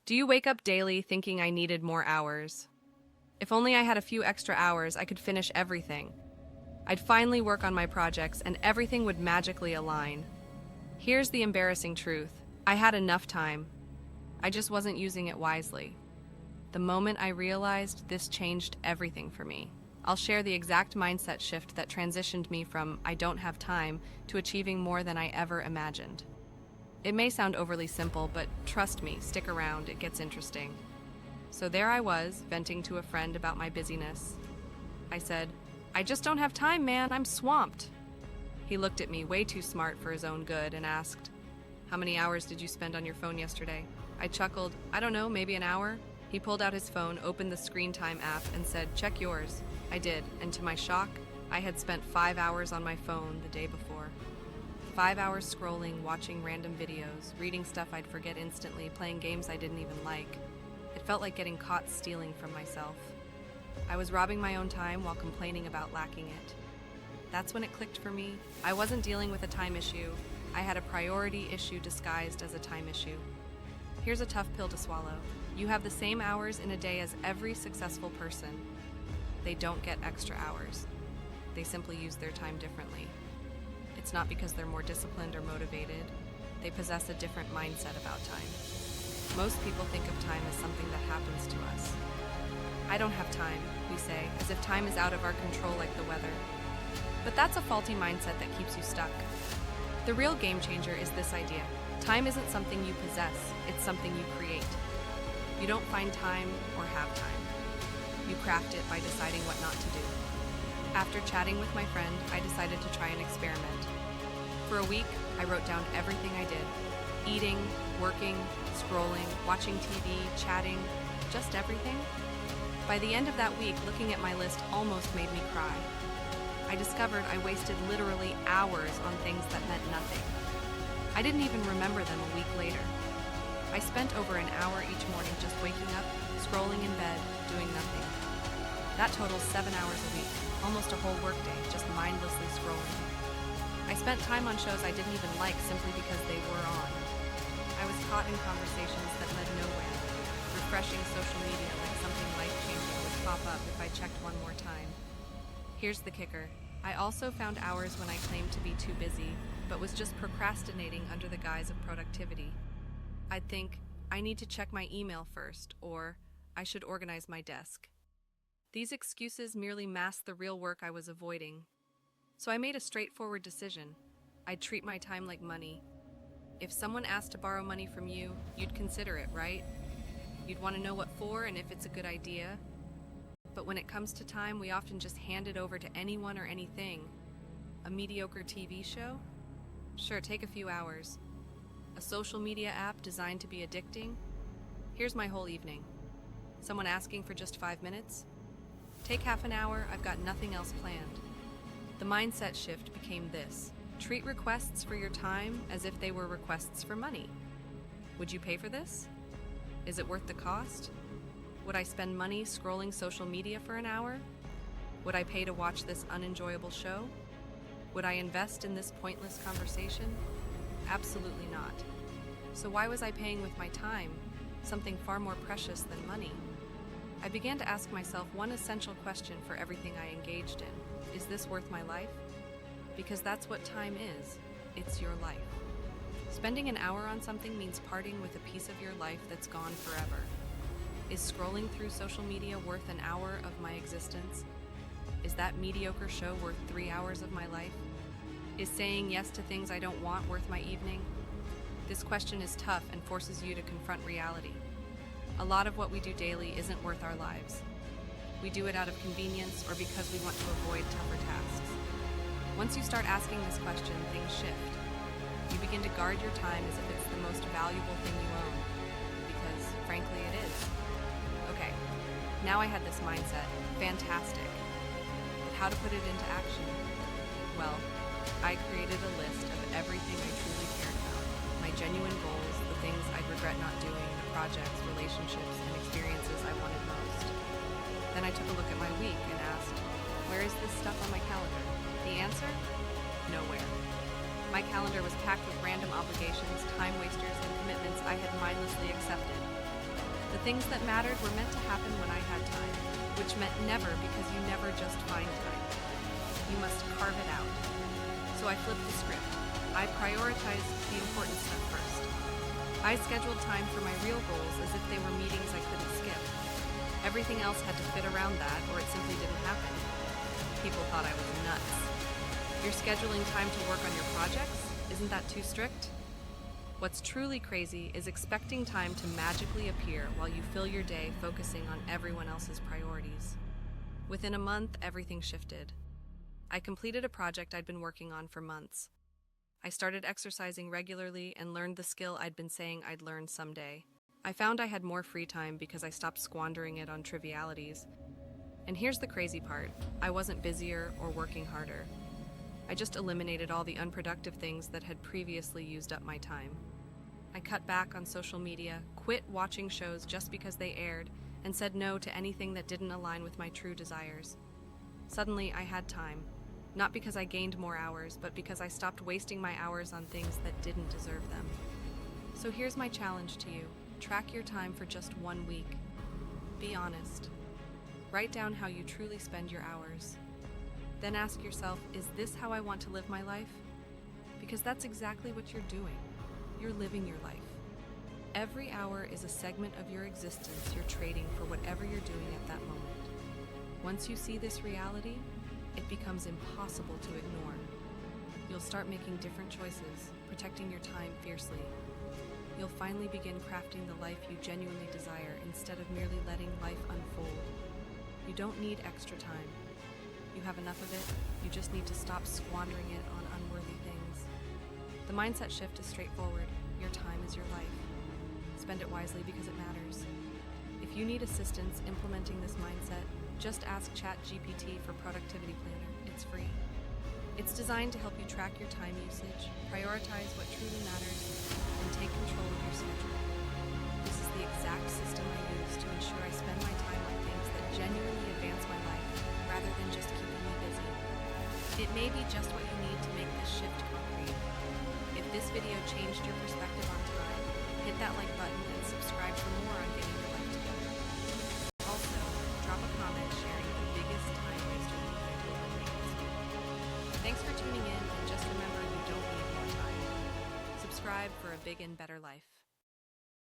Do you wake up daily thinking I needed more hours? If only I had a few extra hours, I could finish everything. I'd finally work on my projects and everything would magically align. Here's the embarrassing truth. I had enough time. I just wasn't using it wisely. The moment I realized this changed everything for me. I'll share the exact mindset shift that transitioned me from I don't have time to achieving more than I ever imagined. It may sound overly simple, but trust me, stick around, it gets interesting. So there I was, venting to a friend about my busyness. I said, "I just don't have time, man, I'm swamped." He looked at me, way too smart for his own good, and asked, "How many hours did you spend on your phone yesterday?" I chuckled, "I don't know, maybe an hour?" He pulled out his phone, opened the screen time app, and said, "Check yours." I did, and to my shock, I had spent 5 hours on my phone the day before. 5 hours scrolling, watching random videos, reading stuff I'd forget instantly, playing games I didn't even like. It felt like getting caught stealing from myself. I was robbing my own time while complaining about lacking it. That's when it clicked for me. I wasn't dealing with a time issue. I had a priority issue disguised as a time issue. Here's a tough pill to swallow. You have the same hours in a day as every successful person. They don't get extra hours. They simply use their time differently. It's not because they're more disciplined or motivated. They possess a different mindset about time. Most people think of time as something that happens to us. I don't have time, we say, as if time is out of our control like the weather. But that's a faulty mindset that keeps you stuck. The real game changer is this idea. Time isn't something you possess, it's something you create. You don't find time or have time. You craft it by deciding what not to do. After chatting with my friend, I decided to try an experiment. For a week, I wrote down everything I did. Eating, working, scrolling, watching TV, chatting, just everything. By the end of that week, looking at my list almost made me cry. I discovered I wasted literally hours on things that meant nothing. I didn't even remember them a week later. I spent over an hour each morning just waking up, scrolling in bed, doing nothing. That totals 7 hours a week, almost a whole workday, just mindlessly scrolling. I spent time on shows I didn't even like simply because they were on. I was caught in conversations that led nowhere. Refreshing social media like something life-changing would pop up if I checked one more time. Here's the kicker. I also found hours when I claimed to be too busy, but was just procrastinating under the guise of productivity. I'd think, I need to check my email first, or I should organize my desk. These excuses merely masked the real work I was avoiding. So I made a straightforward decision. I'd treat my time like money. If someone asked to borrow money from you, you'd consider it, right? You'd want to know what for and if it's a good idea. But when it comes to time, we often just hand it over to anyone or anything. A mediocre TV show? Sure, take a few hours. A social media app designed to be addicting? Here's my whole evening. Someone asking for just 5 minutes? Take half an hour, I've got nothing else planned. The mindset shift became this. Treat requests for your time as if they were requests for money. Would you pay for this? Is it worth the cost? Would I spend money scrolling social media for an hour? Would I pay to watch this unenjoyable show? Would I invest in this pointless conversation? Absolutely not. So why was I paying with my time, something far more precious than money? I began to ask myself one essential question for everything I engaged in. Is this worth my life? Because that's what time is. It's your life. Spending an hour on something means parting with a piece of your life that's gone forever. Is scrolling through social media worth an hour of my existence? Is that mediocre show worth 3 hours of my life? Is saying yes to things I don't want worth my evening? This question is tough and forces you to confront reality. A lot of what we do daily isn't worth our lives. We do it out of convenience or because we want to avoid tougher tasks. Once you start asking this question, things shift. You begin to guard your time as if it's the most valuable thing you own, because frankly it is. Okay, now I had this mindset. Fantastic. But how to put it into action? Well, I created a list of everything I truly cared about. My genuine goals, the things I'd regret not doing, the projects, relationships, and experiences I wanted most. Then I took a look at my week and asked, where is this stuff on my calendar? The answer? Nowhere. My calendar was packed with random obligations, time wasters, and commitments I had mindlessly accepted. Things that mattered were meant to happen when I had time, which meant never because you never just find time. You must carve it out. So I flipped the script. I prioritized the important stuff first. I scheduled time for my real goals as if they were meetings I couldn't skip. Everything else had to fit around that, or it simply didn't happen. People thought I was nuts. You're scheduling time to work on your projects? Isn't that too strict? What's truly crazy is expecting time to magically appear while you fill your day focusing on everyone else's priorities. Within a month, everything shifted. I completed a project I'd been working on for months. I started exercising regularly and learned the skill I'd been saying I'd learn someday. I found I had more free time because I stopped squandering it on trivialities. And here's the crazy part. I wasn't busier or working harder. I just eliminated all the unproductive things that had previously used up my time. I cut back on social media, quit watching shows just because they aired, and said no to anything that didn't align with my true desires. Suddenly, I had time. Not because I gained more hours, but because I stopped wasting my hours on things that didn't deserve them. So here's my challenge to you. Track your time for just 1 week. Be honest. Write down how you truly spend your hours. Then ask yourself, is this how I want to live my life? Because that's exactly what you're doing. You're living your life. Every hour is a segment of your existence you're trading for whatever you're doing at that moment. Once you see this reality, it becomes impossible to ignore. You'll start making different choices, protecting your time fiercely. You'll finally begin crafting the life you genuinely desire instead of merely letting life unfold. You don't need extra time. You have enough of it, you just need to stop squandering it on unworthy things. The mindset shift is straightforward. Your time is your life. Spend it wisely because it matters. If you need assistance implementing this mindset, just ask ChatGPT for Productivity Planner. It's free. It's designed to help you track your time usage, prioritize what truly matters, and take control of your schedule. This is the exact system I use to ensure I spend my time on things that genuinely advance my life, rather than just keeping me busy. It may be just what you need to make this shift concrete. If this video changed your perspective on time, hit that like button and subscribe for more on getting your life together. Also, drop a comment sharing the biggest time waster you think to eliminate this week. Thanks for tuning in, and just remember you don't need more time. Subscribe for a big and better life.